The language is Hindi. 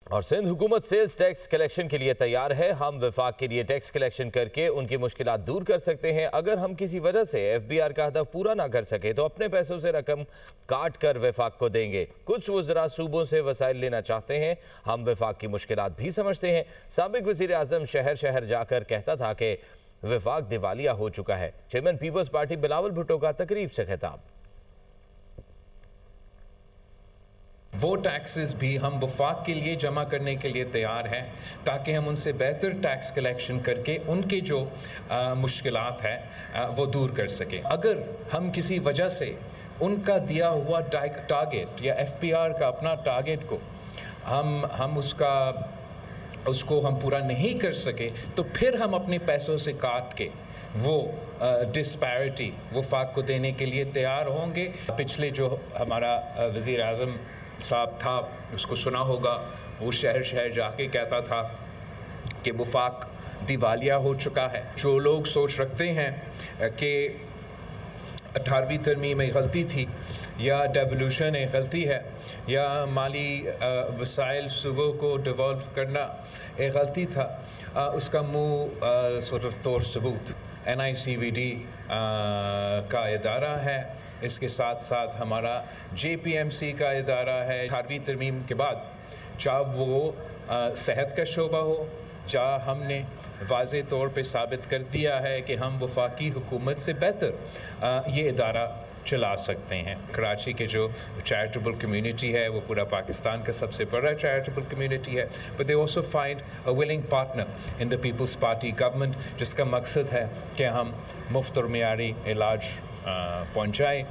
और सिंध हुकूमत सेल्स टैक्स कलेक्शन के लिए तैयार है। हम विफाक के लिए टैक्स कलेक्शन करके उनकी मुश्किलात दूर कर सकते हैं। अगर हम किसी वजह से FBR का हदफ पूरा ना कर सके तो अपने पैसों से रकम काट कर विफाक को देंगे। कुछ वज़रा सूबों से वसाइल लेना चाहते हैं। हम विफाक की मुश्किलात भी समझते हैं। साबिक वज़ीर आज़म शहर शहर जाकर कहता था कि विफाक दिवालिया हो चुका है। Chairman People's party Bilawal Bhutto का तकरीब से खिताब। वो टैक्सेस भी हम वफाक के लिए जमा करने के लिए तैयार हैं ताकि हम उनसे बेहतर टैक्स कलेक्शन करके उनके जो मुश्किलात हैं वो दूर कर सकें। अगर हम किसी वजह से उनका दिया हुआ टारगेट या FBR का अपना टारगेट को हम उसको हम पूरा नहीं कर सके तो फिर हम अपने पैसों से काट के वो डिस्पैरिटी वफाक को देने के लिए तैयार होंगे। पिछले जो हमारा वज़ीर आज़म साहब था उसको सुना होगा, वो शहर शहर जाके कहता था कि वफाक दिवालिया हो चुका है। जो लोग सोच रखते हैं कि 18वीं तरमीम में गलती थी या डेवोल्यूशन एक गलती है या माली वसाइल सूबों को डिवॉल्व करना एक गलती था, उसका मुँह तौर सबूत NICVD का इदारा है। इसके साथ साथ हमारा JPMC का इदारा है। 18वीं तरमीम के बाद चाहे वो सेहत का शोबा हो, चाहे हमने वाज़े तौर पे साबित कर दिया है कि हम वफाकी हुकूमत से बेहतर ये इदारा चला सकते हैं। कराची के जो चैरिटेबल कम्युनिटी है वो पूरा पाकिस्तान का सबसे बड़ा चैरिटेबल कम्युनिटी है, but they also find a willing partner in the People's party government, जिसका मकसद है कि हम मुफ्त और मियारी इलाज पहुँचाएँ।